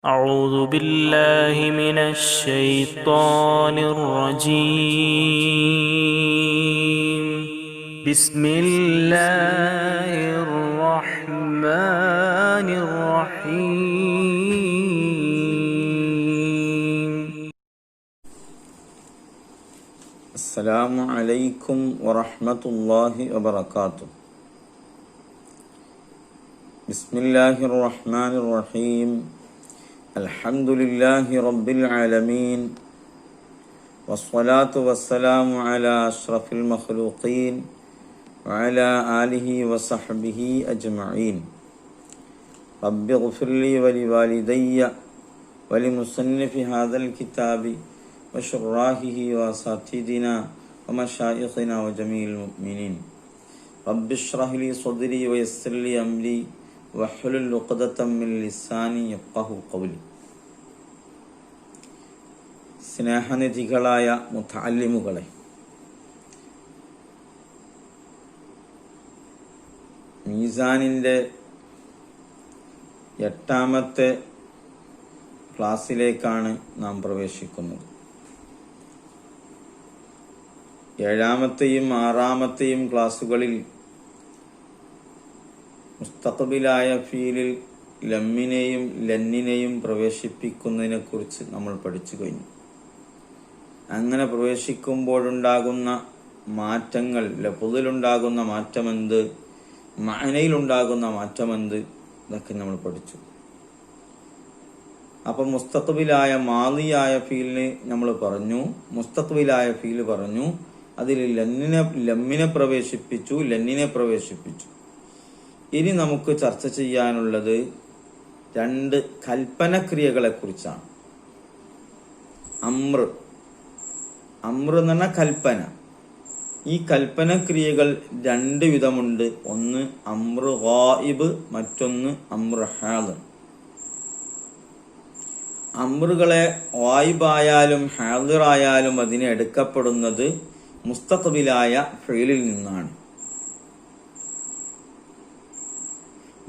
أعوذ بالله من الشيطان الرجيم بسم الله الرحمن الرحيم السلام عليكم ورحمة الله وبركاته. بسم الله الرحمن الرحيم. الحمد لله رب العالمين والصلاة والسلام على أشرف المخلوقين وعلى آله وصحبه أجمعين. رب اغفر لي ولوالدي ولمصنف هذا الكتاب وشراحه وأساتذتنا ومشايخنا وجميع المؤمنين. رب اشرح لي صدري ويسر لي أمري വഹ്ലുൽ ഉഖ്ദതം മിൻ ലിസാനി യഫ്ഖഹു ഖൗലി. സ്നേഹനിധികളായ മുതഅല്ലിമുകളെ, മീസാനിൻ്റെ 8ാമത്തെ ക്ലാസ്സിലേക്കാണ് നാം പ്രവേശിക്കുന്നത്. 7ാമത്തെയും 6ാമത്തെയും ക്ലാസ്സുകളിൽ മുസ്തഖബിലായ ഫീലിൽ ലമ്മിനെയും ലന്നിനെയും പ്രവേശിപ്പിക്കുന്നതിനെ കുറിച്ച് നമ്മൾ പഠിച്ചു കഴിഞ്ഞു. അങ്ങനെ പ്രവേശിക്കുമ്പോഴുണ്ടാകുന്ന മാറ്റങ്ങൾ, ലഫ്ളിലുണ്ടാകുന്ന മാറ്റമെന്ത്, മഅനയിലുണ്ടാകുന്ന മാറ്റമെന്ത്, ഇതൊക്കെ നമ്മൾ പഠിച്ചു. അപ്പം മുസ്തഖബിലായ മാളിയായ ഫീലിന് നമ്മൾ പറഞ്ഞു, മുസ്തഖബിലായ ഫീല് പറഞ്ഞു, അതിൽ ലമ്മിനെ പ്രവേശിപ്പിച്ചു, ലന്നിനെ പ്രവേശിപ്പിച്ചു. ഇനി നമുക്ക് ചർച്ച ചെയ്യാനുള്ളത് 2 കൽപ്പനക്രിയകളെ കുറിച്ചാണ്. അമ്ര എന്ന് പറഞ്ഞ കൽപ്പന. ഈ കൽപ്പനക്രിയകൾ 2 വിധമുണ്ട്. ഒന്ന് അമ്ര ഗായിബ്, മറ്റൊന്ന് അമ്ര ഹാദിർ. അമ്രുകളെ ഗായിബായാലും ഹാദിറായാലും അതിനെ എടുക്കപ്പെടുന്നത് മുസ്തഖബിലായ ഫീലിൽ നിന്നാണ്.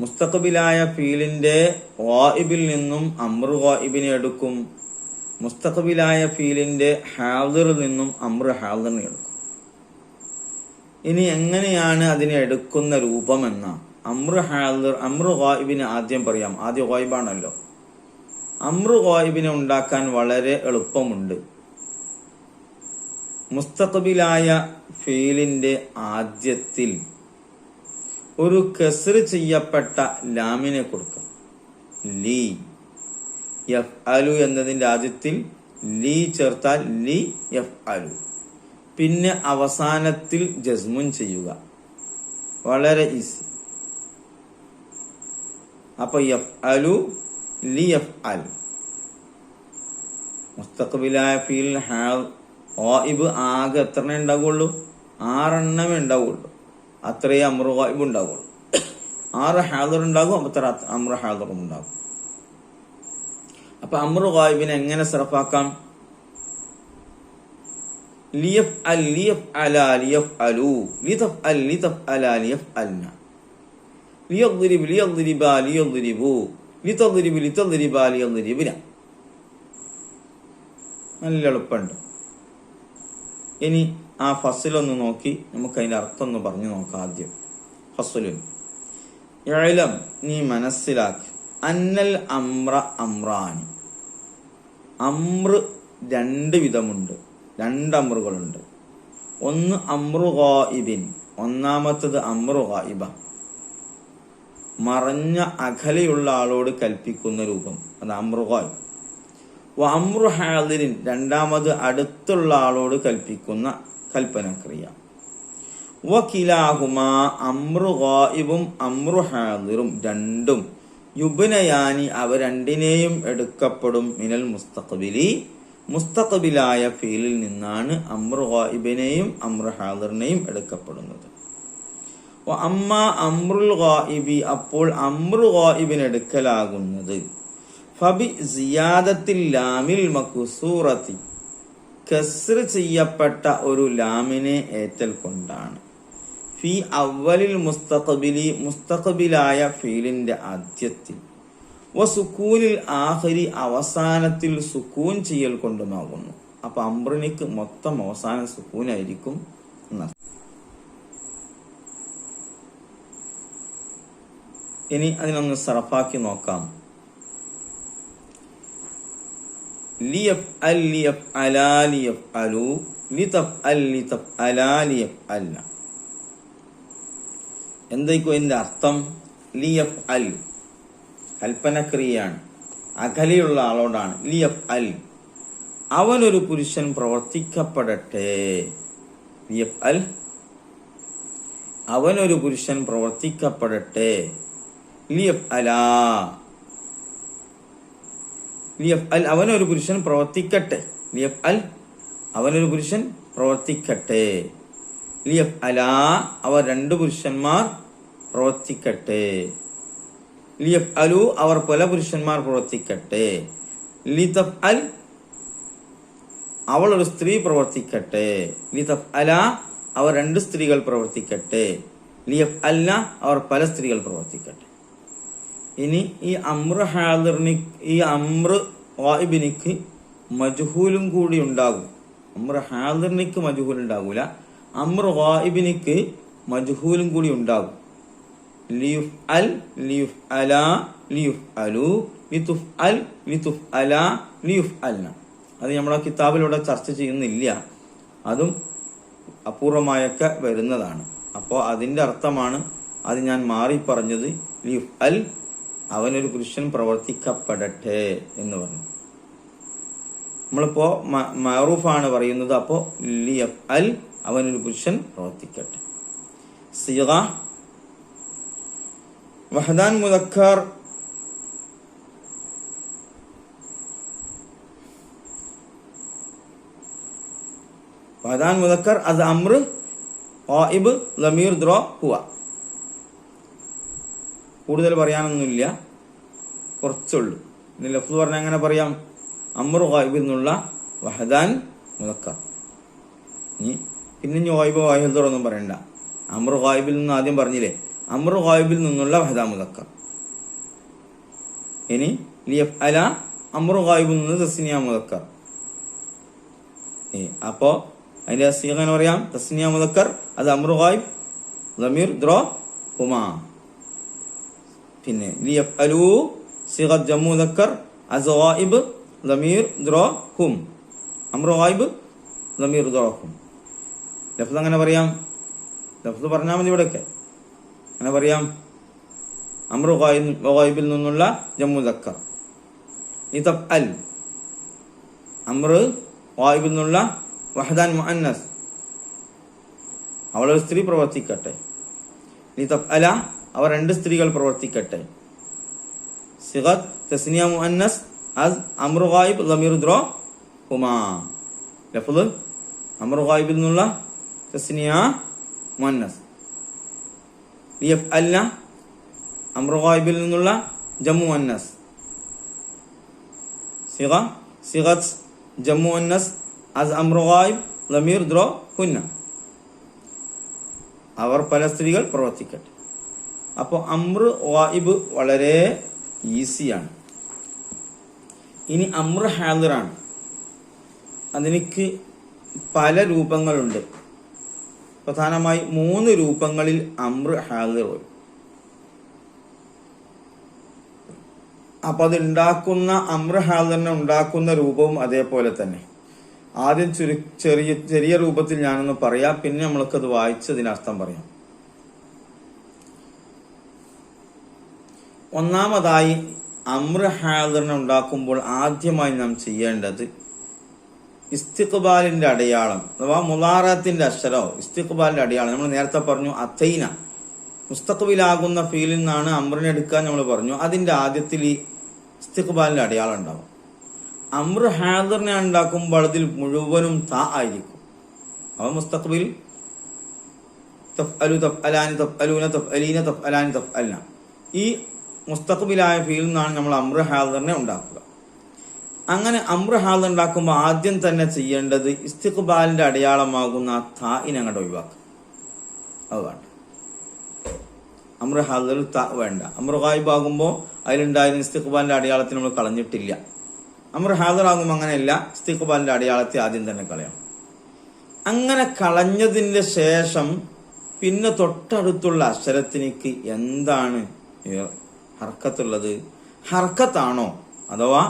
മുസ്തഖബിലായ ഫീലിന്റെ ഗായിബിൽ നിന്നും അമ്ര ഗായിബിനെ എടുക്കും. മുസ്തഖബിലായ ഫീലിന്റെ ഹാദിറിൽ നിന്നും അമ്ര ഹാദിറിനെ എടുക്കും. ഇനി എങ്ങനെയാണ് അതിനെ എടുക്കുന്ന രൂപമെന്ന അമ്ര ഹാദിർ, അമ്ര ഗായിബിനെ ആദ്യം പറയാം. ആദ്യം ഗായിബാണല്ലോ. അമ്ര ഗായിബിനെ ഉണ്ടാക്കാൻ വളരെ എളുപ്പമുണ്ട്. മുസ്തഖബിലായ ഫീലിന്റെ ആദ്യത്തിൽ ഒരു കസ്ർ ചെയ്യപ്പെട്ട ലാമിനെ കൊടുക്കാം. ലീ യഫ്അലു എന്നതിന്റെ ആദ്യത്തിൽ ലീ ചേർത്താൽ ലീ യഫ്അലു. പിന്നെ അവസാനത്തിൽ ജസ്മുൻ ചെയ്യുക. വളരെ ഈസി. അപ്പൊ യഫ്അലു ലി യഫ്അൽ. മുസ്തഖബിലായ ഫീൽ ഗായിബ് ആകെ എത്രണ്ണേ ഉണ്ടാവുള്ളൂ? 6 എണ്ണമേ ഉണ്ടാവുള്ളൂ. അത്രയേ അമ്ര ഗായിബ് ഉണ്ടാവുള്ളൂ. 6 ഹാദിർ ഉണ്ടാകും, അത്ര അമ്ര ഹാദിറും ഉണ്ടാകും. അപ്പൊ അമ്ര ഗായിബിനെ എങ്ങനെ സർഫാക്കാം? ലിയഫ്അൽ ലിയഫ്അല ലിയഫ്അലു ലിതഫ്അൽ ലിതഫ്അല ലിയഫ്അൽന ലിയദ്രിബ് ലിയദ്രിബ ലിയദ്രിബു ലിതദ്രിബ് ലിതദ്രിബ ലിയദ്രിബന. നല്ല എളുപ്പമുണ്ട്. ഇനി ആ ഫസ്ലൊന്ന് നോക്കി നമുക്ക് അതിന്റെ അർത്ഥം ഒന്ന് പറഞ്ഞു നോക്കാം. ആദ്യം ഫസ്ലുൻ ഇഅ്ലം, നീ മനസ്സിലാക്കി, അന്നൽ അമ്ര അമ്രാനി, അമ്ര 2 വിധമുണ്ട്, 2 അമ്രുകളുണ്ട്. ഒന്ന് അമ്രു ഗായിബിൻ, ഒന്നാമത്തത് അമ്രു ഗായിബ, മറഞ്ഞ അകലെയുള്ള ആളോട് കൽപ്പിക്കുന്ന രൂപം, അത് അമ്രു ഗായിബ്. അമ്രു ഹാദിരിൻ, രണ്ടാമത് അടുത്തുള്ള ആളോട് കൽപ്പിക്കുന്ന കൽപ്പനക്രിയ. വകിലാഹുമാ, അമ്രു ഗായിബും അമ്രു ഹാദിറും രണ്ടും യുബ്നയാനി, അവ രണ്ടിനെയും എടുക്കപ്പെടും. മിനൽ മുസ്തഖബിലി, മുസ്തഖബിലായ ഫീലിൽ നിന്നാണ് അമ്രു ഗായിബിനെയും അമ്രു ഹാദിറിനെയും എടുക്കപ്പെടുന്നത്. അമ്മാ അമ്രുൽ ഗായിബി, അപ്പോൾ അമ്രു ഗായിബിന് എടുക്കലാകുന്നത് ഫബി സിയാദത്തിൽ ലാമിൽ മക്സൂറത്തി, കസ്ർ ചെയ്യപ്പെട്ട ഒരു ലാമിനെ ഏറ്റൽ കൊണ്ടാണ്. ഫി അവലിൽ മുസ്തഖബിലി, മുസ്തഖബിലായ ഫീലിന്റെ ആദ്യത്തിൽ, സുക്കൂനിൽ ആഖിരി അവസാനത്തിൽ സുക്കൂൻ ചെയ്യൽ കൊണ്ടുമാകുന്നു. അപ്പൊ അംറിനിക്ക് മൊത്തം അവസാനം സുക്കൂനായിരിക്കും എന്നർത്ഥം. ഇനി അതിനൊന്ന് സറഫാക്കി നോക്കാം. ലിയഫ്അൽ ലിയഫ്അലാ ലിയഫ്അലു ലിതഫ്അൽ ലിതഫ്അലാ ലിയഫ്അൽന. എന്തായിരിക്കും ഇതിന്റെ അർത്ഥം? ലിയഫ്അൽ കൽപ്പനക്രിയയാണ്, അകലെയുള്ള ആളോടാണ്. ലിയഫ്അൽ അവനൊരു പുരുഷൻ പ്രവർത്തിക്കപ്പെടട്ടെ. ലിയഫ്അൽ അവനൊരു പുരുഷൻ പ്രവർത്തിക്കപ്പെടട്ടെ. ലിയഫ്അലാ ലിയഫ്അൽ അവനൊരു പുരുഷൻ പ്രവർത്തിക്കട്ടെ. ലിയഫ്അൽ അവനൊരു പുരുഷൻ പ്രവർത്തിക്കട്ടെ. ലിയഫ്അലാ അവർ രണ്ട് പുരുഷന്മാർ പ്രവർത്തിക്കട്ടെ. ലിയഫ്അലു അവർ പല പുരുഷന്മാർ പ്രവർത്തിക്കട്ടെ. ലിതഫ്അൽ അവൾ ഒരു സ്ത്രീ പ്രവർത്തിക്കട്ടെ. ലിതഫ്അല അവർ രണ്ട് സ്ത്രീകൾ പ്രവർത്തിക്കട്ടെ. ലിയഫ്അൽന അവർ പല സ്ത്രീകൾ പ്രവർത്തിക്കട്ടെ. ഇനി ഈ അംറ് ഹാദിറിന് ഈ അംറ് ഗായിബിനിക്ക് മജ്ഹൂലും കൂടി ഉണ്ടാകും. അംറ് ഹാദിറിനിക്ക് മജ്ഹൂൽ ഉണ്ടാകൂല, അംറ് ഗായിബിനിക്ക് മജ്ഹൂലും കൂടി ഉണ്ടാകും. ലിയുഫ്അൽ ലിയുഫ്അല ലിയുഫ്അലു ലിതുഫ്അൽ ലിതുഫ്അല ലിയുഫ്അൽന. അത് നമ്മളെ കിതാബിലൂടെ ചർച്ച ചെയ്യുന്നില്ല, അതും അപൂർവമായൊക്കെ വരുന്നതാണ്. അപ്പോൾ അതിന്റെ അർത്ഥമാണ് അത് ഞാൻ മാറി പറഞ്ഞത്. ലിയുഫ്അൽ അവനൊരു പുരുഷൻ പ്രവർത്തിക്കപ്പെടട്ടെ എന്ന് പറഞ്ഞു. നമ്മളിപ്പോ മഅറൂഫാണ് പറയുന്നത്. അപ്പോ ലിയഫ്അൽ അവനൊരു പുരുഷൻ പ്രവർത്തിക്കട്ടെ. സിഗ വഹദാൻ മുദക്കർ വഹദാൻ മുദക്കർ അത് അംറ് ഗായിബ് ലമീർ ദ്റ ഹുവ. കൂടുതൽ പറയാനൊന്നുമില്ല, കുറച്ചുള്ളൂ. ഇനി ലഫ്ദ് പറഞ്ഞാൽ അങ്ങനെ പറയാം, അംറ് ഗായിബിൽ നിന്നുള്ള വഹദാൻ മുദക്കർ. പിന്നെ ഗായിബ് വാഹിദ് ഒന്നും പറയണ്ട. അംറ് ഗായിബിൽ നിന്ന് ആദ്യം പറഞ്ഞില്ലേ, അംറ് ഗായിബിൽ നിന്നുള്ള വഹദാൻ മുദക്കർ. ഇനി ലിയഫ്അല അംറ് ഗായിബിൽ നിന്ന് തസ്നിയ മുദക്കർ. അപ്പോ അതിന്റെ സീഗ എന്ന് പറയാം തസ്നിയ മുദക്കർ അത് അംറ് ഗായിബ് ലമീർ ദ്റ ഹുമാ. പിന്നെ ലിയഫ്അലു സീഗ ജംഉ മുദക്കർ അത് ഗായിബ് ലമീർ ദ്റ ഹും അംറ് ഗായിബ് ലമീർ ദ്റ ഹും. ലഫ്ദ് അങ്ങനെ പറയാം, ലഫ്ദ് പറഞ്ഞാൽ മതി. ഇവിടെയൊക്കെ അങ്ങനെ പറയാം. അംറ് ഗായിബിൽ നിന്നുള്ള ജംഉ മുദക്കർ ലിതഫ്അൽ അംറ് ഗായിബിൽ നിന്നുള്ള വഹദാൻ മുഅന്നസ് അവളൊരു സ്ത്രീ പ്രവർത്തിക്കട്ടെ. ലിതഫ്അല അവർ രണ്ട് സ്ത്രീകൾ പ്രവർത്തിക്കട്ടെ. സിഗത്ത് തസ്നിയ മുഅന്നസ് അത് അംറ് ഗായിബ് ലമീർ ദ്റ ഹുമാ. ലഫ്ദ് അംറ് ഗായിബിൽ നിന്നുള്ള തസ്നിയ മുഅന്നസ്. ലിയഫ്അൽന അംറ് ഗായിബിൽ നിന്നുള്ള ജംഉ മുഅന്നസ്. സിഗത്ത് ജംഉ മുഅന്നസ് അത് അംറ് ഗായിബ് ലമീർ ദ്റ ഹുന്ന അവർ പല സ്ത്രീകൾ പ്രവർത്തിക്കട്ടെ. അപ്പോൾ അംറ് ഗായിബ് വളരെ ഈസിയാണ്. ഇനി അംറ് ഹാദിറാണ്. അതിനിക്ക് പല രൂപങ്ങളുണ്ട്. പ്രധാനമായി 3 രൂപങ്ങളിൽ അംറ് ഹാദിർ വരും. അപ്പൊ അത് ഉണ്ടാക്കുന്ന അംറ് ഹാദിറിനെ ഉണ്ടാക്കുന്ന രൂപവും അതേപോലെ തന്നെ. ആദ്യം ചെറിയ രൂപത്തിൽ ഞാനൊന്ന് പറയാം, പിന്നെ നമ്മൾക്കത് വായിച്ചതിന് അർത്ഥം പറയാം. ഒന്നാമതായി അംറ് ഹാദിറിനെ ഉണ്ടാക്കുമ്പോൾ ആദ്യമായി നാം ചെയ്യേണ്ടത് ഇസ്തിഖ്ബാലിന്റെ അടയാളം അഥവാ മുളാറത്തിന്റെ അക്ഷരോ ഇസ്തിഖ്ബാലിന്റെ അടയാളം. നമ്മൾ നേരത്തെ പറഞ്ഞു അത്തൈന മുസ്തഖ്ബിലാകുന്ന ഫീലിൽ നിന്നാണ് അംറിനെ എടുക്കാൻ നമ്മൾ പറഞ്ഞു. അതിന്റെ ആദ്യത്തിൽ ഈ ഇസ്തിഖ്ബാലിന്റെ അടയാളം ഉണ്ടാവും. അംറ് ഹാദിറിനെ ഉണ്ടാക്കുമ്പോൾ അതിൽ മുഴുവനും താ ആയിരിക്കും. അവ മുസ്തഖ്ബിൽ തഫ്അലു തഫ്അലാനി തഫ്അലൂന തഫ്അലീന തഫ്അലാനി തഫ്അൽന ഈ മുസ്തഖ്ബിലായ ഫീലിൽ നിന്നാണ് നമ്മൾ അംറ് ഹാദിറിനെ ഉണ്ടാക്കുക. അങ്ങനെ അംറ് ഹാദിർ ഉണ്ടാക്കുമ്പോൾ ആദ്യം തന്നെ ചെയ്യേണ്ടത് ഇസ്തിഖ്ബാലിന്റെ അടയാളമാകുന്ന താഇനെ അങ്ങോട്ട് ഒഴിവാക്കുക. അത് വേണ്ട. അമ്ര ഹാദിർ ത വേണ്ട. അമ്ര ഗായിബ് ആകുമ്പോൾ അതിലുണ്ടായിരുന്ന ഇസ്തിഖ്ബാലിന്റെ അടയാളത്തിന് നമ്മൾ കളഞ്ഞിട്ടില്ല. അമ്ര ഹാദിർ ആകുമ്പോൾ അങ്ങനെയല്ല, ഇസ്തിഖ്ബാലിന്റെ അടയാളത്തെ ആദ്യം തന്നെ കളയണം. അങ്ങനെ കളഞ്ഞതിന്റെ ശേഷം പിന്നെ തൊട്ടടുത്തുള്ള അക്ഷരത്തിനിക്ക് എന്താണ് ഹർക്കത്തുള്ളത്? ഹർക്കത്താണോ അഥവാ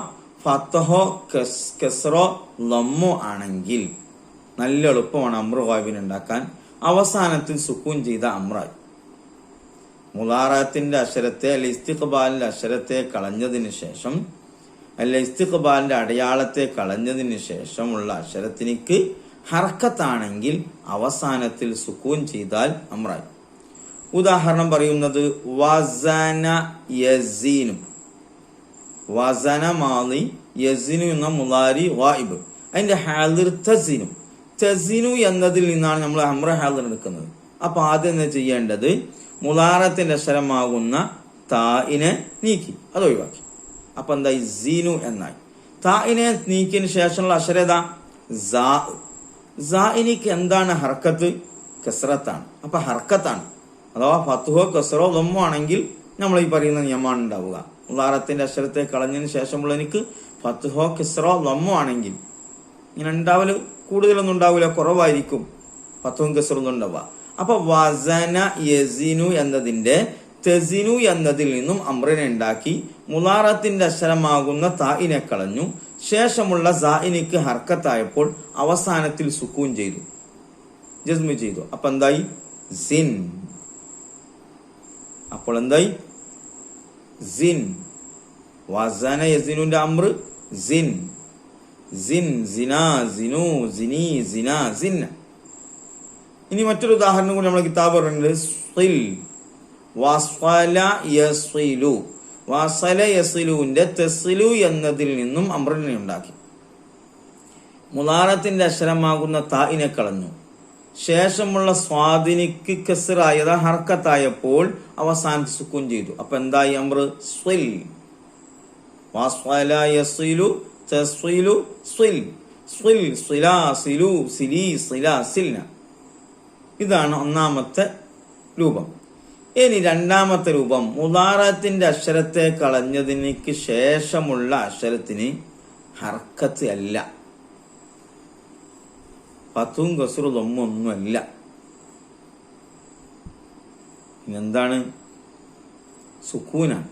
ഫത്തഹോ കസ്റോ ലമ്മോ ആണെങ്കിൽ നല്ല എളുപ്പമാണ് അമ്ര ഗായിബിനെ ഉണ്ടാക്കാൻ. അവസാനത്തിൽ സുക്കൂൻ ചെയ്ത അമ്രായി. മുളാറത്തിന്റെ അക്ഷരത്തെ അല്ലെ ഇസ്തിഖ്ബാലിന്റെ അക്ഷരത്തെ കളഞ്ഞതിന് ശേഷം അല്ലെ ഇസ്തിഖ്ബാലിന്റെ അടയാളത്തെ കളഞ്ഞതിന് ശേഷമുള്ള അക്ഷരത്തിനിക്ക് ഹർക്കത്താണെങ്കിൽ അവസാനത്തിൽ സുക്കൂൻ ചെയ്താൽ അമ്രായി. ഉദാഹരണം പറയുന്നത് വസന യസീനു. വസന മാളി, യസീനു എന്ന മുളാരി ഗായിബ്. അതിന്റെ ഹാദിർ തസിനു. തസിനു എന്നതിൽ നിന്നാണ് നമ്മൾ അമ്ര ഹാദിർ എടുക്കുന്നത്. അപ്പൊ ആദ്യം എന്താ ചെയ്യേണ്ടത്? മുളാറത്തിന്റെ അക്ഷരമാകുന്ന തായിനെ നീക്കി, അത് ഒഴിവാക്കി. അപ്പൊ എന്തായി? സീനു എന്നായി. തായിനെ നീക്കിയതിന് ശേഷമുള്ള അക്ഷരത സാഇനിക്ക് എന്താണ് ഹർക്കത്ത്? കസ്റത്താണ്. അപ്പൊ ഹർക്കത്താണ്. അഥവാ ഫത്ഹോ കസ്റോ ലമ്മോ ആണെങ്കിൽ നമ്മൾ ഈ പറയുന്ന നിയമമാണ് ഉണ്ടാവുക. മുളാറത്തിന്റെ അക്ഷരത്തെ കളഞ്ഞതിന് ശേഷമുള്ള എനിക്ക് ഫത്ഹോ കസ്റോ ലമ്മോ ആണെങ്കിൽ ഇങ്ങനെ ഉണ്ടാവല് കൂടുതലൊന്നും ഉണ്ടാവില്ല, കുറവായിരിക്കും ഫത്ഹും കസ്റും ഉണ്ടാവുക. അപ്പൊ വസന യസിനു എന്നതിന്റെ തസിനു എന്നതിൽ നിന്നും അമ്രിനെ ഉണ്ടാക്കി മുളാറത്തിന്റെ അക്ഷരമാകുന്ന തായിനെ കളഞ്ഞു. ശേഷമുള്ള സായിനിക്ക് ഹർക്കത്തായപ്പോൾ അവസാനത്തിൽ സുക്കൂൻ ചെയ്തു, ജസ്മ് ചെയ്തു. അപ്പൊ എന്തായി? സിൻ. അപ്പോൾ എന്തായി? സിൻ. വസന യസിനുന്റെ അമ്ര സിൻ. സിൻ, സിന, സിനു, സിനി, സിന, സിന്ന. ഇനി മറ്റൊരു ഉദാഹരണം കൂടി നമ്മളെ കിതാബ് പറയുന്നത് സ്വിൽ. വസ്വല യസ്വിലു. വസല യസ്വിലുവിന്റെ തസ്ലു എന്നതിൽ നിന്നും അമ്രനെ ഉണ്ടാക്കി. മുളാറത്തിന്റെ അക്ഷരമാകുന്ന തായിനെ കളഞ്ഞു. ശേഷമുള്ള സ്വാദിനിക്ക് കസ്റായത് ഹർക്കത്തായപ്പോൾ അവസാനത്ത് സുക്കൂൻ ചെയ്തു. അപ്പൊ എന്തായി? അമ്ര സ്വിൽ. വസ്വല യസ്വിലു തസ്വിലു സ്വിൽ. സ്വിൽ, സിലാ, സിലു, സിലി, സിലാ, സിൽന. ഇതാണ് ഒന്നാമത്തെ രൂപം. ഇനി രണ്ടാമത്തെ രൂപം, മുളാറത്തിന്റെ അക്ഷരത്തെ കളഞ്ഞതിന് ശേഷമുള്ള അക്ഷരത്തിന് ഹർക്കത്ത് അല്ല, ഫത്തും കസ്റും ഒന്നുമല്ല. എന്താണ്? സുക്കൂനാണ്.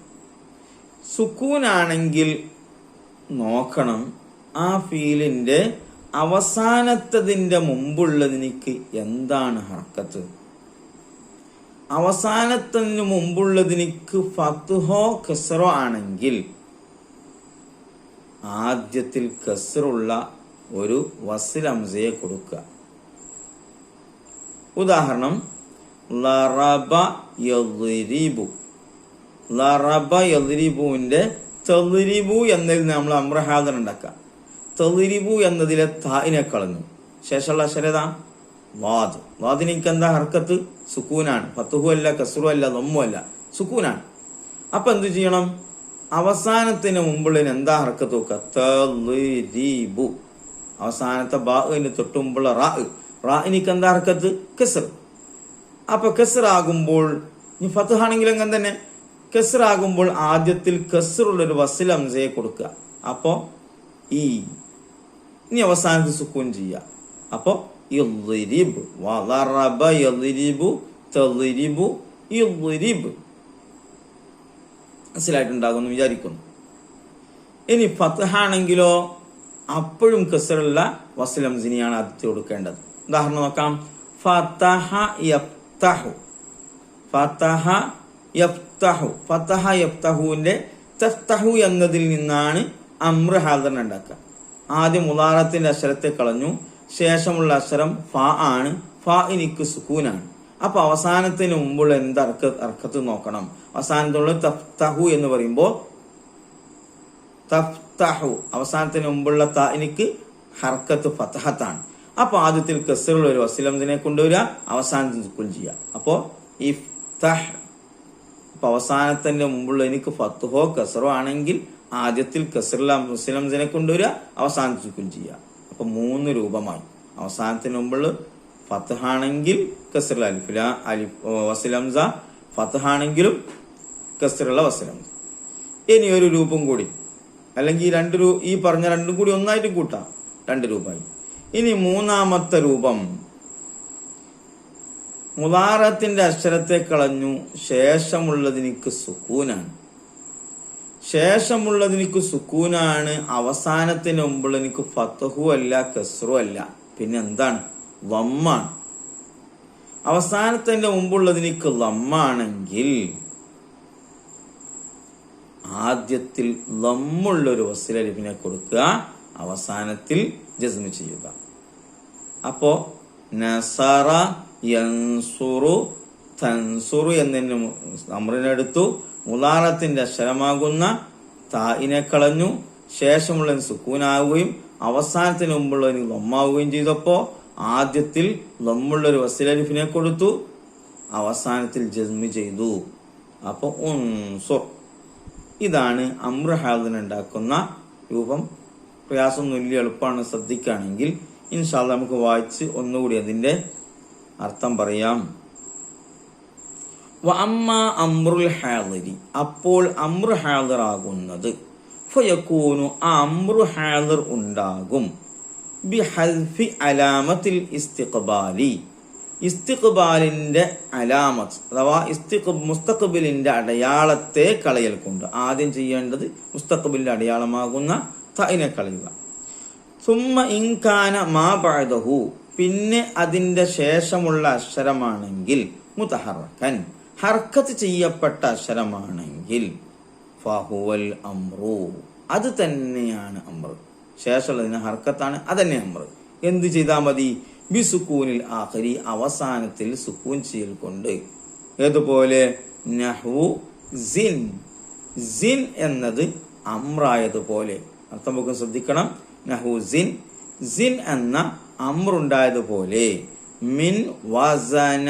സുക്കൂനാണെങ്കിൽ നോക്കണം ആ ഫീലിന്റെ അവസാനത്തതിന്റെ മുമ്പുള്ളതിനിക്ക് എന്താണ് ഹർക്കത്ത്. അവസാനത്തിന് മുമ്പുള്ളതിനിക്ക് ഫത്ഹോ കസ്റോ ആണെങ്കിൽ ആദ്യത്തിൽ കസ്റുള്ള ഒരു വസ്ൽ ഹംസയെ കൊടുക്കുക. ഉദാഹരണം ലറബ യദ്രിബു. ലറബ യദ്രിബുവിന്റെ തദ്രിബു എന്നതിൽ നമ്മൾ അമ്ര ഹാദിർ ഉണ്ടാക്കുക. തദ്രിബു എന്നതിലെ തായിനെ കളഞ്ഞു. ശേഷമുള്ള അക്ഷരത വാദ്. വാദിനിക്ക് എന്താ ഹർക്കത്ത്? സുക്കൂനാണ്. ഫത്ഹു അല്ല, കസ്റു അല്ല, ദമ്മു അല്ല, സുക്കൂനാണ്. അപ്പൊ എന്ത് ചെയ്യണം? അവസാനത്തിന് മുമ്പുള്ളതിന് എന്താ ഹർക്കത്ത് നോക്കുക? തദ്രിബു. അവസാനത്തെ ബാഇന് തൊട്ട് മുമ്പുള്ള റാഇനിക്ക് എന്താ ഹർക്കത്ത്? കസ്ർ. അപ്പൊ കസ്ർ ആകുമ്പോൾ ഇനി ഫത്ഹ് ആണെങ്കിലും അങ്ങനെ തന്നെ കസ്ർ ആകുമ്പോൾ ആദ്യത്തിൽ കസ്റുള്ള ഒരു വസ്ൽ ഹംസയെ കൊടുക്കുക. അപ്പോ ഈ ഇനി അവസാനത്ത് സുക്കൂൻ ചെയ്യുക. അപ്പോ യദ്രിബ്, വദറബ യദ്രിബു, തദ്രിബു, യദ്രിബ്. മനസ്സിലായിട്ടുണ്ടാകുമെന്ന് വിചാരിക്കുന്നു. ഇനി ഫത്ഹ് ആണെങ്കിലോ അപ്പോഴും കസ്റുള്ള വസ്ൽ ഹംസിനെയാണ് ആദ്യത്തെ കൊടുക്കേണ്ടത്. ഉദാഹരണം നോക്കാം. ഫതഹ യഫ്തഹു. ഫതഹ യഫ്തഹു. ഫതഹ യഫ്തഹുവിന്റെ തഫ്തഹു എന്നതിൽ നിന്നാണ് അമ്ര ഹാദിർ ഉണ്ടാക്കുക. ആദ്യം മുളാറത്തിന്റെ അക്ഷരത്തെ കളഞ്ഞു. ശേഷമുള്ള അക്ഷരം ഫ ആണ്. ഫഇനിക്ക് സുക്കൂനാണ്. അപ്പൊ അവസാനത്തിന് മുമ്പുള്ള എന്ത് അർക്കത്ത് നോക്കണം. അവസാനത്തുള്ള തഫ്തഹു എന്ന് പറയുമ്പോ തഫ്തഹു അവസാനത്തിന് മുമ്പുള്ള താഇനിക്ക് ഹർക്കത്ത് ഫതഹത്താണ്. അപ്പൊ ആദ്യത്തിൽ കസ്റുള്ള ഒരു വസ്ൽ ഹംസയെ കൊണ്ടുവരിക, അവസാനത്തിൽ സുക്കൂൻ ചെയ്യുക. അപ്പോ ഇഫ്തഹ്. അപ്പൊ അവസാനത്തിന്റെ മുമ്പുള്ള എനിക്ക് ഫത്ഹോ കസ്റോ ആണെങ്കിൽ ആദ്യത്തിൽ കസ്റുള്ള വസ്ൽ ഹംസയെ കൊണ്ടുവരിക, അവസാനത്തിൽ സുക്കൂൻ ചെയ്യുക. അപ്പൊ 3 രൂപമായി. അവസാനത്തിന് മുമ്പുള്ള ഫത്ഹ് ആണെങ്കിൽ കസ്റുൽ അലിഫ് വസ്ൽ ഹംസ, ഫത്ഹാണെങ്കിലും കസ്റുള്ള വസ്ലം. ഇനി ഒരു രൂപം കൂടി, അല്ലെങ്കിൽ ഈ പറഞ്ഞ രണ്ടും കൂടി ഒന്നായിട്ട് കൂട്ടാം, 2 രൂപമായി. ഇനി മൂന്നാമത്തെ രൂപം, മുദാറത്തിന്റെ അക്ഷരത്തെ കളഞ്ഞു, ശേഷമുള്ളതിനിക്ക് സുക്കൂനാണ്. ശേഷമുള്ളതിനിക്ക് സുക്കൂനാണ്, അവസാനത്തിന് മുമ്പുള്ള എനിക്ക് ഫത്ഹു അല്ല കസ്റു അല്ല, പിന്നെ എന്താണ്? ലമ്മാണ്. അവസാനത്തിന്റെ മുമ്പുള്ളതിനിക്ക് ലമ്മാണെങ്കിൽ ആദ്യത്തിൽ ലമ്മുള്ളൊരു വസ്ൽ അലിഫിനെ കൊടുക്കുക, അവസാനത്തിൽ ജസ്മ് ചെയ്യുക. അപ്പോ നസറ യൻസുറു തൻസുറു എന്നതിന് അമ്രിനെടുത്തു, മുദാറത്തിന്റെ അക്ഷരമാകുന്ന താഇനെ കളഞ്ഞു, ശേഷമുള്ളതിന് സുക്കൂനാവുകയും അവസാനത്തിന് മുമ്പുള്ളതിന് ലമ്മാവുകയും ചെയ്തപ്പോ ആദ്യത്തിൽ ലമ്മുള്ളൊരു വസ്ൽ അലിഫിനെ കൊടുത്തു, അവസാനത്തിൽ ജസ്മ് ചെയ്തു. അപ്പൊ ഉൻസുർ. ഇതാണ് അംറ് ഹാദിന് ഉണ്ടാക്കുന്ന രൂപം. പ്രയാസമൊന്നുമില്ല, എളുപ്പമാണ്. ശ്രദ്ധിക്കുകയാണെങ്കിൽ ഇൻഷാ അല്ലാഹ് നമുക്ക് വായിച്ച് ഒന്നുകൂടി അതിന്റെ അർത്ഥം പറയാം. വഅമ്മ അംറുൽ ഹാദിരി, അപ്പോൾ അംറ് ഹാദിർ ആകുന്നത്, ഫയകൂനു, ആ അംറ് ഹാദിർ ഉണ്ടാകും, ബിഹദ്ഫി അലാമത്തിൽ ഇസ്തിഖ്ബാലി, ഇസ്തിഖ്ബാലിന്റെ അലാമത്ത് അഥവാ മുസ്തഖ്ബിലിന്റെ അടയാളത്തെ കളയൽ കൊണ്ട്. ആദ്യം ചെയ്യേണ്ടത് മുസ്തഖ്ബിലിന്റെ അടയാളമാകുന്ന തഇനെ കളയുക. സുമ്മ ഇൻകാന മാ ബഅദഹു, പിന്നെ അതിന്റെ ശേഷമുള്ള അക്ഷരമാണെങ്കിൽ മുതഹറക്കൻ, ഹർക്കത്ത് ചെയ്യപ്പെട്ട അക്ഷരമാണെങ്കിൽ ഫഹുവൽ അംറു, അത് തന്നെയാണ് അംറ്. ശേഷമുള്ളതിന് ഹർക്കത്താണ്, അതന്നെ അംറ്. എന്ത് ചെയ്താൽ മതി? ബിസുക്കൂനിൽ ആഖിരി, അവസാനത്തിൽ സുക്കൂൻ ചെയ്യൽ കൊണ്ട്. ഏതുപോലെ നഹ്വു സിൻ, സിൻ എന്നത് അംറായതുപോലെ. അർത്ഥം നമുക്ക് ശ്രദ്ധിക്കണം. നഹ്വു സിൻ, സിൻ എന്ന അംറുണ്ടായതുപോലെ. മിൻ വസന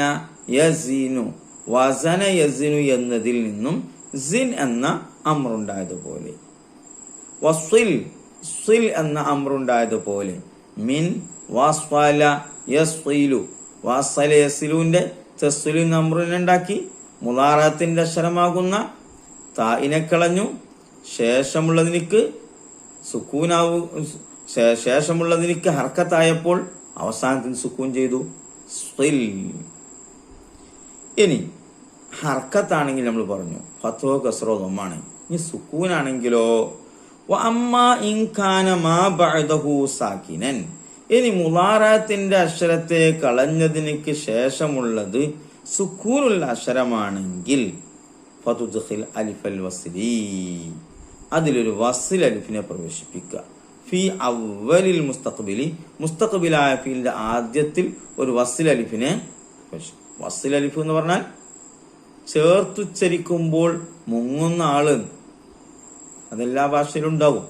യസിനു, വസന യസിനു എന്നതിൽ നിന്നും സിൻ എന്ന അംറുണ്ടായതുപോലെ. വസ്വിൽ, സ്വിൽ എന്ന അംറുണ്ടായതുപോലെ. മിൻ വസ്വല യസ്വിലു, വസ്വല യസ്ലുവിന്റെ തസ്വിലു അംറുണ്ടാക്കി, മുദാറത്തിന്റെ അക്ഷരമാകുന്ന താഇനെ കളഞ്ഞു, ശേഷമുള്ളതിനിക്ക് സുക്കൂനാവു, ശേഷമുള്ളതിനിക്ക് ഹർക്കത്തായപ്പോൾ അവസാനത്തിന് സുക്കൂൻ ചെയ്തു, സ്വിൽ. ഇനി ഹർക്കത്താണെങ്കിൽ നമ്മൾ പറഞ്ഞു ഫത്ഹോ കസ്റോ ദമ്മാണ്. ഇനി സുക്കൂനാണെങ്കിലോ വഅമ്മ ഇൻ കാന മാ ബഅദഹു സാകിനൻ, ഇനി മുദാറത്തിന്റെ അക്ഷരത്തെ കളഞ്ഞതിനിക്ക് ശേഷമുള്ളത് സുക്കൂനുള്ള അക്ഷരമാണെങ്കിൽ ഫതുദ്ഖിൽ അലിഫൽ വസ്ലി, അതിലൊരു വസ്ൽ അലിഫിനെ പ്രവേശിപ്പിക്കുക. ഫി അവലിൽ മുസ്തഖ്ബിലി, മുസ്തഖ്ബിലായ ഫീലിന്റെ ആദ്യത്തിൽ ഒരു വസ്ൽ അലിഫിനെ. വസ്ൽ അലിഫ് എന്ന് പറഞ്ഞാൽ ചേർത്തുച്ചരിക്കുമ്പോൾ മുങ്ങുന്ന ആള്, അതെല്ലാ ഭാഷയിലും ഉണ്ടാവും.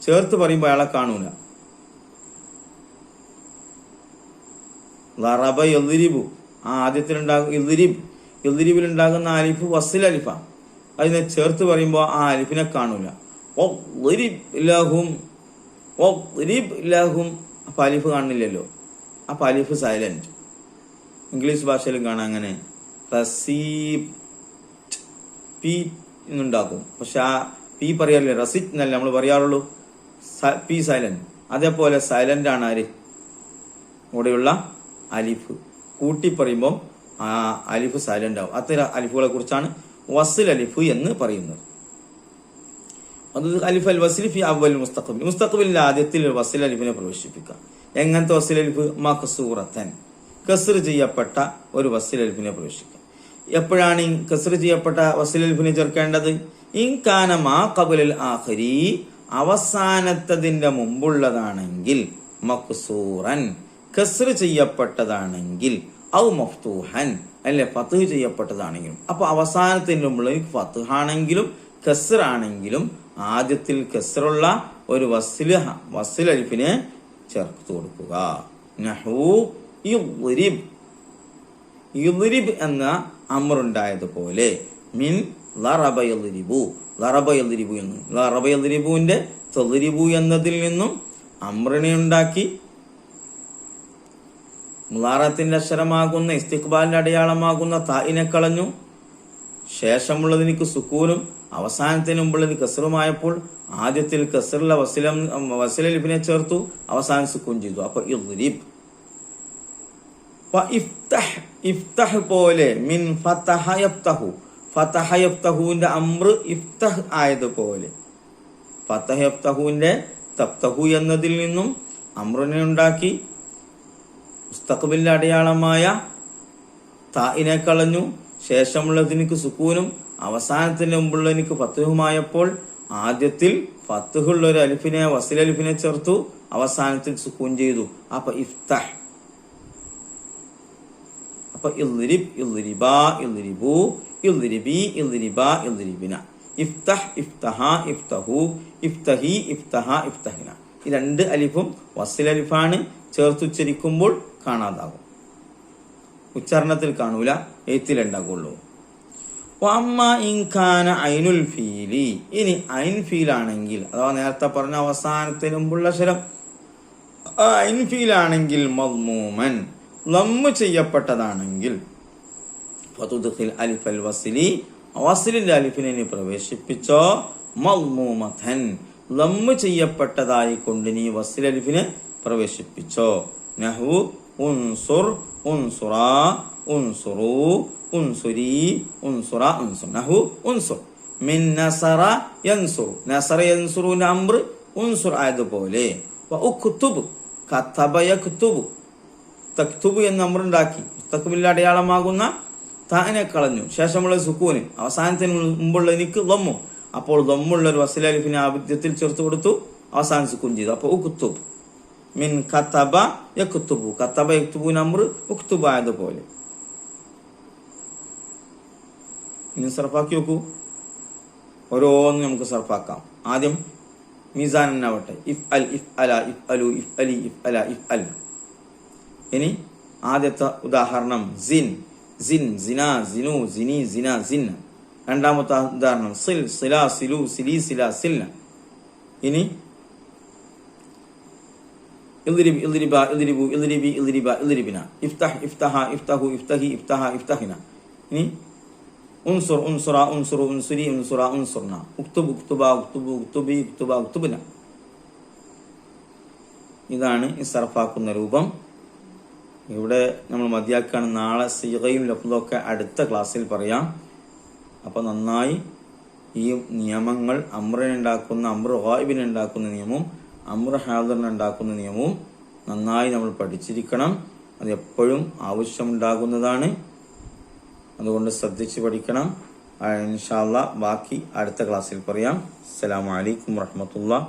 ചേർത്ത് പറയുമ്പോൾ അയാളെ കാണൂല. ലറബ യദ്രിബു, ആ ആദ്യത്തിലുണ്ടാകും ഇദ്രിബ്, ഇദ്രിബിലുണ്ടാകുന്ന അലിഫ് വസ്ൽ അലിഫ. അതിനെ ചേർത്ത് പറയുമ്പോൾ ആ അലിഫിനെ കാണൂല. അപ്പൊ അലിഫ് കാണുന്നില്ലല്ലോ, അപ്പൊ അലിഫ് സൈലന്റ്. ഇംഗ്ലീഷ് ഭാഷയിലും കാണാം അങ്ങനെ. റസീപ്റ്റ്, പി എന്നുണ്ടാക്കും, പക്ഷെ ആ പി പറയാറില്ല, റസിറ്റ് എന്നല്ല നമ്മൾ പറയാറുള്ളൂ. P silent. അതേപോലെ സൈലന്റ് ആണ് ആര്? ഇവിടെയുള്ള അലിഫ്. കൂട്ടി പറയുമ്പോൾ ആ അലിഫ് സൈലന്റ് ആവും. അത്തരം അലിഫുകളെ കുറിച്ചാണ് വസ്ൽ അലിഫ് എന്ന് പറയുന്നത്. അത് അലിഫ് അൽ വസ്ലി ഫി അവൽ മുസ്തഖ്ബിൽ, മുസ്തഖ്ബിലിന്റെ ആദ്യത്തിൽ വസ്ൽ അലിഫിനെ പ്രവേശിപ്പിക്കുക. എങ്ങനത്തെ വസ്ൽ അലിഫ്? മഖ്സൂറത്തൻ, കസ്ർ ചെയ്യപ്പെട്ട ഒരു വസ്ൽ അലിഫിനെ പ്രവേശിക്കുക. എപ്പോഴാണ് കസ്ർ ചെയ്യപ്പെട്ട വസ്ൽ അലിഫിനെ ചേർക്കേണ്ടത്? ഇൻ കാന മാ ഖബലൽ ആഖിരി, അവസാനത്തതിന്റെ മുമ്പുള്ളതാണെങ്കിൽ, മഖ്സൂറൻ, കസ്ർ ചെയ്യപ്പെട്ടതാണെങ്കിൽ, ഔ മഫ്തൂഹൻ, അല്ലെ ഫത്ഹ് ചെയ്യപ്പെട്ടതാണെങ്കിലും. അപ്പൊ അവസാനത്തിന്റെ മുമ്പുള്ള ഫത്ഹാണെങ്കിലും കസ്ർ ആണെങ്കിലും ആദ്യത്തിൽ കസ്റുള്ള ഒരു വസ്ൽ അലിഫിനെ ചേർത്ത് കൊടുക്കുക. നഹു യുദ്രിബ്, യുദ്രിബ് എന്ന അമറുണ്ടായതുപോലെ. മിൻ ലറബ യദ്രിബു, ലറബ യദ്രിബു എന്ന്, ലറബ യദ്രിബുവിന്റെ തദ്രിബു എന്നതിൽ നിന്നും അമ്രിനെ ഉണ്ടാക്കി, മുദാറത്തിന്റെ അക്ഷരമാകുന്ന ഇസ്തിഖ്ബാലിന്റെ അടയാളമാകുന്ന താഇനെ കളഞ്ഞു, ശേഷമുള്ളതിനിക്ക് സുക്കൂനും അവസാനത്തിന് മുമ്പുള്ളത് കസറുമായപ്പോൾ ആദ്യത്തിൽ കസറിലെ വസലലിഫിനെ ചേർത്തു, അവസാനം സുക്കൂൻ ചെയ്തു. അപ്പൊ ഇദ്രിബ്. ഇഫ്തഹ് പോലെ മിൻ ഫതഹ യഫ്തഹു, ഫതഹ യഫ്തഹുവിന്റെ അംർ ഇഫ്തഹ് ആയതുപോലെ ഫതഹ യഫ്തഹുവിന്റെ തഫ്തഹു എന്നതിൽ നിന്നും അംറിനെ ഉണ്ടാക്കി, മുസ്തഖ്ബിലിന്റെ അടയാളമായ താഇനെ കളഞ്ഞു, ശേഷമുള്ളതിനിക്ക് സുക്കൂനും അവസാനത്തിന് മുമ്പുള്ളതിനിക്ക് ഫത്തുഹുമായപ്പോൾ ആദ്യത്തിൽ ഫത്തുഹുള്ള ഒരു അലിഫിനെ വസലലിഫിനെ ചേർത്തു, അവസാനത്തിൽ സുക്കൂൻ ചെയ്തു. അപ്പൊ ഇഫ്തഹ്. അപ്പൊ ഇദ്രിബ്, ഇദ്രിബാ, ഇദ്രിബു, ഇദ്രിബി, ഇദ്രിബാ, ഇദ്രിബിന. ഇഫ്തഹ്, ഇഫ്തഹ, ഇഫ്തഹു, ഇഫ്തഹി, ഇഫ്തഹ, ഇഫ്തഹിന. ഈ രണ്ട് അലിഫും വസലലിഫാണ്. ചേർത്തുച്ചരിക്കുമ്പോൾ കാണാതാകും, ഉച്ചാരണത്തിൽ കാണൂല, എഴുത്തിലുണ്ടാകുള്ളൂ. അമ്മ ഇൻകാന ഐനുൽ ഫീലി, ഇനി ഐൻ ഫീലാണെങ്കിൽ, അഥവാ നേരത്തെ പറഞ്ഞ അവസാനത്തിന് മുമ്പുള്ള അക്ഷരം ഐൻ ഫീലാണെങ്കിൽ, മദ്മൂമൻ ലമ്മ് ചെയ്യപ്പെട്ടതാണെങ്കിൽ, ഫതുദ്ഖിൽ അലിഫൽ വസ്ലി, വസ്ലിന്റെ അലിഫിനെ നീ പ്രവേശിപ്പിച്ചോ, മദ്മൂമതൻ ലമ്മ് ചെയ്യപ്പെട്ടതായി കൊണ്ട് നീ വസ്ൽ അലിഫിനെ പ്രവേശിപ്പിച്ചോ. നഹു ഉൻസുർ, ഉൻസുറാ, ഉൻസുറു, ഉൻസുരി, ഉൻസുറ, ഉൻസുർ. നഹു ഉൻസുർ മിൻ നസറ യൻസുറു, നസറ യൻസുറുവിന്റെ അംർ ഉൻസുർ ആയതുപോലെ. ഉക്തുബ്, കതബ യക്തുബു, തക്തുബ് എന്ന അംറുണ്ടാക്കി, മുസ്തഖ്ബിലിന്റെ അടയാളമാകുന്ന താനെ കളഞ്ഞു, ശേഷമുള്ള സുക്കൂന്, അവസാനത്തിന് മുമ്പുള്ള എനിക്ക് ലമ്മു, അപ്പോൾ ലമ്മുള്ള ഒരു വസ്ൽ അലിഫിനെ ആദ്യത്തിൽ ചേർത്ത് കൊടുത്തു, അവസാനം സുക്കൂൻ ചെയ്തു. അപ്പൊ ഉക്തുബ് മിൻ കതബ യക്തുബു, കതബ യക്തുബുവിന്റെ അംർ ഉക്തുബ് ആയതുപോലെ. ഇനി സർഫാക്കി നോക്കൂ, ഓരോന്നും നമുക്ക് സർഫാക്കാം. ആദ്യം മീസാൻ എന്നാവട്ടെ. ഇഫ് അൽ, ഇഫ് അല, ഇഫ് അലു, ഇഫ് അലി, ഇഫ് അല, ഇഫ് അൽ. ഇനി ആദ്യത്തെ ഉദാഹരണം സിൻ, സിൻ, സിന, സിനു, സിനി, സിന, സിന്ന. രണ്ടാമത്തെ ഉദാഹരണം സിൽ, സില, സിലു, സിലി, സില, സിൽന. ഇനി ഇദ്രിബ്, ഇദ്രിബ, ഇദ്രിബു, ഇദ്രിബി, ഇദ്രിബ, ഇദ്രിബിന. ഇഫ്തഹ്, ഇഫ്തഹ, ഇഫ്തഹു, ഇഫ്തഹി, ഇഫ്തഹ, ഇഫ്തഹിന. ഇനി ഉൻസുർ, ഉൻസുറ, ഉൻസുറു, ഉൻസുരി, ഉൻസുറ, ഉൻസുർന. ഉക്തുബ്, ഉക്തുബ, ഉക്തുബു, ഉക്തുബി, ഉക്തുബ, ഉക്തുബിന. ഇതാണ് ഈ സർഫാക്കുന്ന രൂപം. ഇവിടെ നമ്മൾ മതിയാക്കാണ്. നാളെ സീഗയും ലഫ്ളൊക്കെ അടുത്ത ക്ലാസ്സിൽ പറയാം. അപ്പൊ നന്നായി ഈ നിയമങ്ങൾ, അംറിനുണ്ടാക്കുന്ന, അംറ് ഗായിബിനുണ്ടാക്കുന്ന നിയമവും അംറ് ഹാദിറിനുണ്ടാക്കുന്ന നിയമവും നന്നായി നമ്മൾ പഠിച്ചിരിക്കണം. അത് എപ്പോഴും ആവശ്യമുണ്ടാകുന്നതാണ്. അതുകൊണ്ട് ശ്രദ്ധിച്ച് പഠിക്കണം. ഇൻഷാ അല്ലാഹ് ബാക്കി അടുത്ത ക്ലാസ്സിൽ പറയാം. അസ്സലാമു അലൈക്കും വറഹ്മത്തുള്ളാഹി.